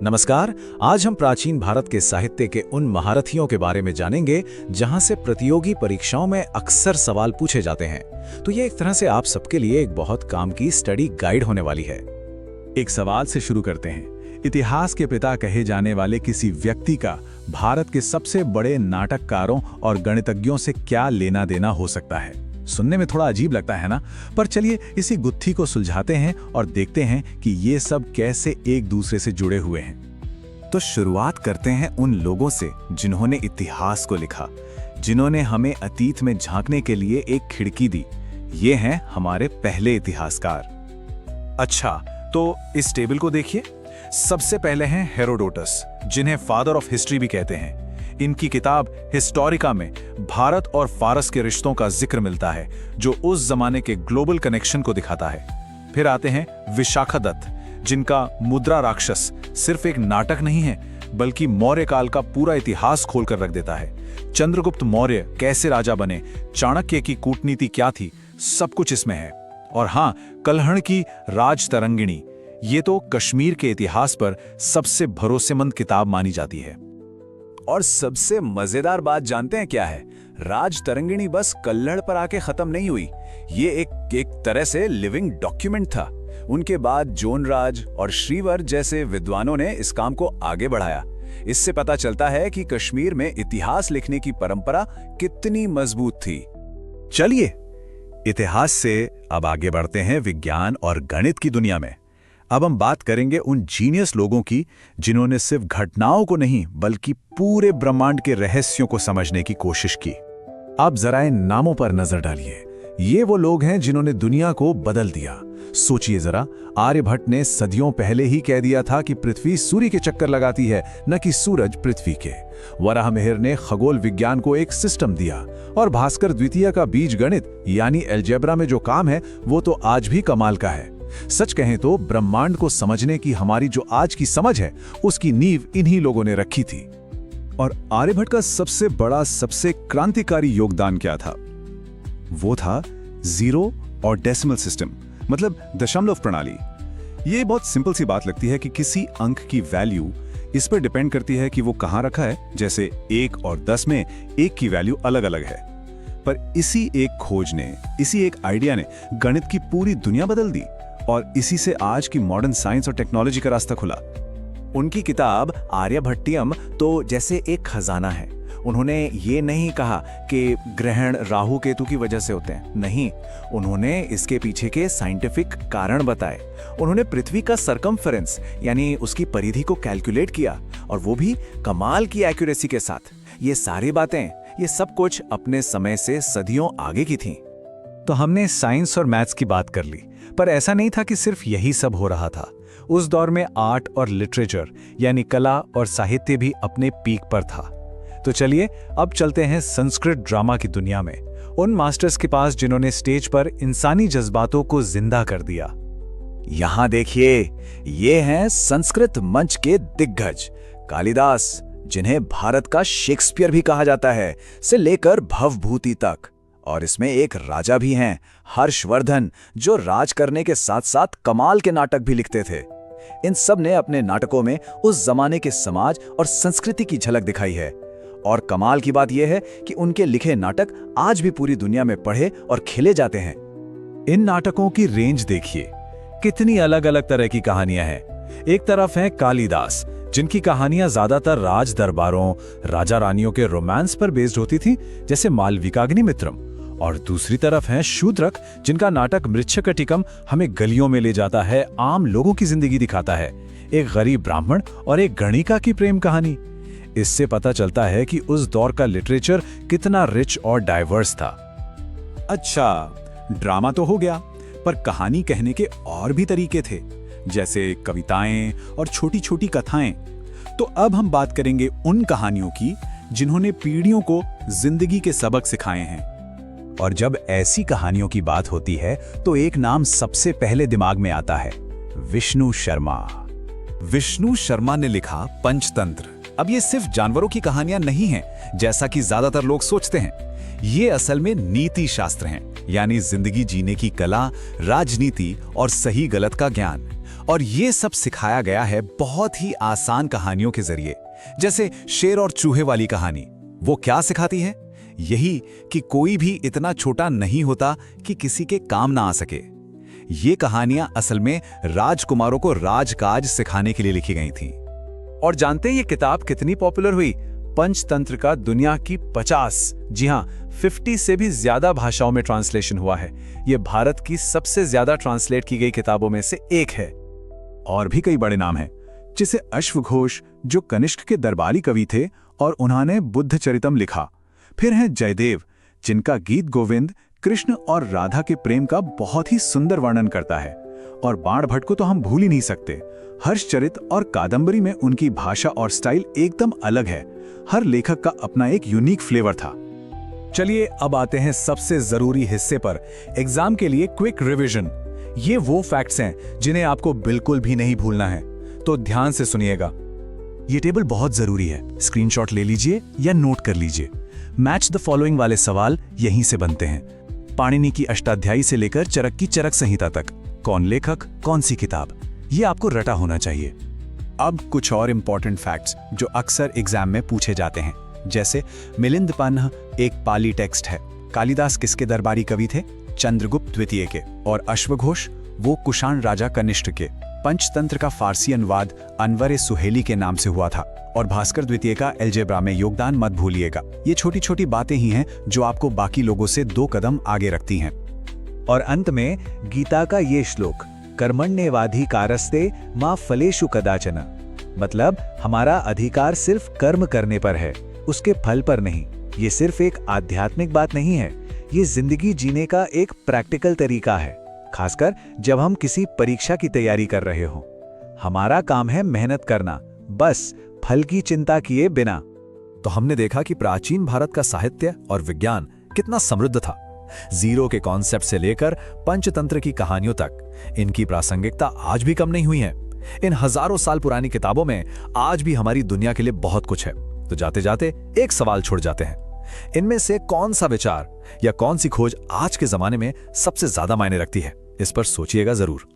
नमस्कार। आज हम प्राचीन भारत के साहित्य के उन महारथियों के बारे में जानेंगे जहां से प्रतियोगी परीक्षाओं में अक्सर सवाल पूछे जाते हैं। तो ये एक तरह से आप सबके लिए एक बहुत काम की स्टडी गाइड होने वाली है। एक सवाल से शुरू करते हैं। इतिहास के पिता कहे जाने वाले किसी व्यक्ति का भारत के सबसे बड़े नाटककारों और गणितज्ञों से क्या लेना देना हो सकता है? सुनने में थोड़ा अजीब लगता है ना, पर चलिए इसी गुत्थी को सुलझाते हैं और देखते हैं कि ये सब कैसे एक दूसरे से जुड़े हुए हैं। तो शुरुआत करते हैं उन लोगों से जिन्होंने इतिहास को लिखा, जिन्होंने हमें अतीत में झांकने के लिए एक खिड़की दी। ये हैं हमारे पहले इतिहासकार। अच्छा, तो इस टेबल को देखिए। सबसे पहले हैं हेरोडोटस, जिन्हें फादर ऑफ हिस्ट्री भी कहते हैं। इनकी किताब हिस्टोरिका में भारत और फारस के रिश्तों का जिक्र मिलता है, जो उस जमाने के ग्लोबल कनेक्शन को दिखाता है। फिर आते हैं विशाखादत्त, जिनका मुद्रा राक्षस सिर्फ एक नाटक नहीं है, बल्कि मौर्य काल का पूरा इतिहास खोलकर रख देता है। चंद्रगुप्त मौर्य कैसे राजा बने, चाणक्य की कूटनीति क्या थी, सब कुछ इसमें है। और हाँ, कल्हण की राजतरंगिणी, ये तो कश्मीर के इतिहास पर सबसे भरोसेमंद किताब मानी जाती है। और सबसे मजेदार बात जानते हैं क्या है? राजतरंगिणी बस कल्हड़ पर आके खत्म नहीं हुई। ये एक तरह से लिविंग डॉक्यूमेंट था। उनके बाद जोनराज और श्रीवर जैसे विद्वानों ने इस काम को आगे बढ़ाया। इससे पता चलता है कि कश्मीर में इतिहास लिखने की परंपरा कितनी मजबूत थी। चलिए, इतिहास से अब आगे बढ़ते हैं विज्ञान और गणित की दुनिया में। अब हम बात करेंगे उन जीनियस लोगों की, जिन्होंने सिर्फ घटनाओं को नहीं बल्कि पूरे ब्रह्मांड के रहस्यों को समझने की कोशिश की। अब जरा इन नामों पर नजर डालिए। ये वो लोग हैं जिन्होंने दुनिया को बदल दिया। सोचिए जरा, आर्यभट्ट ने सदियों पहले ही कह दिया था कि पृथ्वी सूर्य के चक्कर लगाती है, न कि सूरज पृथ्वी के। वराहमिहिर ने खगोल विज्ञान को एक सिस्टम दिया, और भास्कर द्वितीय का बीज गणित यानी अलजेब्रा में जो काम है वो तो आज भी कमाल का है। सच कहें तो ब्रह्मांड को समझने की हमारी जो आज की समझ है, उसकी नींव इन्हीं लोगों ने रखी थी। और आर्यभट्ट का सबसे बड़ा, सबसे क्रांतिकारी योगदान क्या था? वो था जीरो और डेसिमल सिस्टम, मतलब दशमलव प्रणाली। ये बहुत सिंपल सी बात लगती है कि किसी अंक की वैल्यू इस पर डिपेंड करती है कि वो कहां रखा है। जैसे 1 और 10 में 1 की वैल्यू अलग अलग है, पर इसी एक खोज ने, इसी एक आइडिया ने गणित की पूरी दुनिया बदल दी, और इसी से आज की मॉडर्न साइंस और टेक्नोलॉजी का रास्ता खुला। उनकी किताब आर्यभट्टियम तो जैसे एक खजाना है। उन्होंने ये नहीं कहा कि ग्रहण राहु केतु की वजह से होते हैं, नहीं, उन्होंने इसके पीछे के साइंटिफिक कारण बताए। उन्होंने पृथ्वी का सरकमफेरेंस यानी उसकी परिधि को कैलकुलेट किया, और वो भी कमाल की एक्यूरेसी के साथ। ये सारी बातें, ये सब कुछ अपने समय से सदियों आगे की थीं। तो हमने साइंस और मैथ्स की बात कर ली, पर ऐसा नहीं था कि सिर्फ यही सब हो रहा था। उस दौर में आर्ट और लिटरेचर यानी कला और साहित्य भी अपने पीक पर था। तो चलिए अब चलते हैं संस्कृत ड्रामा की दुनिया में, उन मास्टर्स के पास जिन्होंने स्टेज पर इंसानी जज्बातों को जिंदा कर दिया। यहां देखिए, ये हैं संस्कृत मंच के दिग्गज कालिदास, जिन्हें भारत का शेक्सपियर भी कहा जाता है, से लेकर भवभूति तक। और इसमें एक राजा भी हैं, हर्षवर्धन, जो राज करने के साथ साथ कमाल के नाटक भी लिखते थे। इन सब ने अपने नाटकों में उस जमाने के समाज और संस्कृति की झलक दिखाई है। और कमाल की बात यह है कि उनके लिखे नाटक आज भी पूरी दुनिया में पढ़े और खेले जाते हैं। इन नाटकों की रेंज देखिए, कितनी अलग अलग तरह की कहानियां हैं। एक तरफ है कालिदास, जिनकी कहानियां ज्यादातर राज दरबारों, राजा रानियों के रोमांस पर बेस्ड होती थी, जैसे मालविकाग्निमित्रम। और दूसरी तरफ है शूद्रक, जिनका नाटक मृच्छकटिकम हमें गलियों में ले जाता है, आम लोगों की जिंदगी दिखाता है। एक गरीब ब्राह्मण और एक गणिका की प्रेम कहानी। इससे पता चलता है कि उस दौर का लिटरेचर कितना रिच और डाइवर्स था। अच्छा, ड्रामा तो हो गया, पर कहानी कहने के और भी तरीके थे, जैसे कविताएं और छोटी छोटी कथाएं। तो अब हम बात करेंगे उन कहानियों की जिन्होंने पीढ़ियों को जिंदगी के सबक सिखाए हैं। और जब ऐसी कहानियों की बात होती है तो एक नाम सबसे पहले दिमाग में आता है, विष्णु शर्मा। विष्णु शर्मा ने लिखा पंचतंत्र। अब ये सिर्फ जानवरों की कहानियां नहीं हैं, जैसा कि ज्यादातर लोग सोचते हैं। ये असल में नीति शास्त्र हैं, यानी जिंदगी जीने की कला, राजनीति और सही गलत का ज्ञान। और ये सब सिखाया गया है बहुत ही आसान कहानियों के जरिए, जैसे शेर और चूहे वाली कहानी। वो क्या सिखाती है? यही कि कोई भी इतना छोटा नहीं होता कि किसी के काम ना आ सके। ये कहानियां असल में राजकुमारों को राजकाज सिखाने के लिए लिखी गई थीं। और जानते हैं ये किताब कितनी पॉपुलर हुई? पंचतंत्र का दुनिया की 50, जी हां 50 से भी ज्यादा भाषाओं में ट्रांसलेशन हुआ है। ये भारत की सबसे ज्यादा ट्रांसलेट की गई किताबों में से एक है। और भी कई बड़े नाम हैं, जैसे अश्वघोष जो कनिष्क के दरबारी कवि थे और उन्होंने बुद्ध चरितम लिखा। फिर हैं जयदेव जिनका गीत गोविंद कृष्ण और राधा के प्रेम का बहुत ही सुंदर वर्णन करता है। और बाणभट्ट को तो हम भूल ही नहीं सकते। हर्षचरित और कादंबरी में उनकी भाषा और स्टाइल एकदम अलग है। हर लेखक का अपना एक यूनिक फ्लेवर था। चलिए अब आते हैं सबसे जरूरी हिस्से पर, एग्जाम के लिए क्विक रिवीजन। ये वो फैक्ट्स हैं जिन्हें आपको बिल्कुल भी नहीं भूलना है, तो ध्यान से सुनिएगा। ये टेबल बहुत जरूरी है, स्क्रीनशॉट ले लीजिए या नोट कर लीजिए। मैच द फॉलोइंग वाले सवाल यहीं से बनते हैं। पाणिनि की अष्टाध्यायी से लेकर चरक की चरक संहिता तक, कौन लेखक, कौन सी किताब, ये आपको रटा होना चाहिए। अब कुछ और इंपॉर्टेंट फैक्ट्स जो अक्सर एग्जाम में पूछे जाते हैं, जैसे मिलिंद पन्ह एक पाली टेक्स्ट है। कालिदास किसके दरबारी कवि थे? चंद्रगुप्त द्वितीय के। और अश्वघोष वो कुषाण राजा कनिष्क के। पंचतंत्र का फारसी अनुवाद अनवर सुहेली के नाम से हुआ था। और भास्कर द्वितीय का एल्जेब्रा में योगदान मत भूलिएगा। ये छोटी छोटी बातें ही हैं जो आपको बाकी लोगों से 2 कदम आगे रखती हैं। और अंत में गीता का ये श्लोक, कर्मण्येवाधिकारस्ते मा फलेषु कदाचन, मतलब हमारा अधिकार सिर्फ कर्म करने पर है, उसके फल पर नहीं। ये सिर्फ एक आध्यात्मिक बात नहीं है, ये जिंदगी जीने का एक प्रैक्टिकल तरीका है, खासकर जब हम किसी परीक्षा की तैयारी कर रहे हो। हमारा काम है मेहनत करना, बस फल की चिंता किए बिना। तो हमने देखा कि प्राचीन भारत का साहित्य और विज्ञान कितना समृद्ध था। जीरो के कॉन्सेप्ट से लेकर पंचतंत्र की कहानियों तक इनकी प्रासंगिकता आज भी कम नहीं हुई है। इन हजारों साल पुरानी किताबों में आज भी हमारी दुनिया के लिए बहुत कुछ है। तो जाते जाते एक सवाल छोड़ जाते हैं, इनमें से कौन सा विचार या कौन सी खोज आज के जमाने में सबसे ज्यादा मायने रखती है? इस पर सोचिएगा जरूर।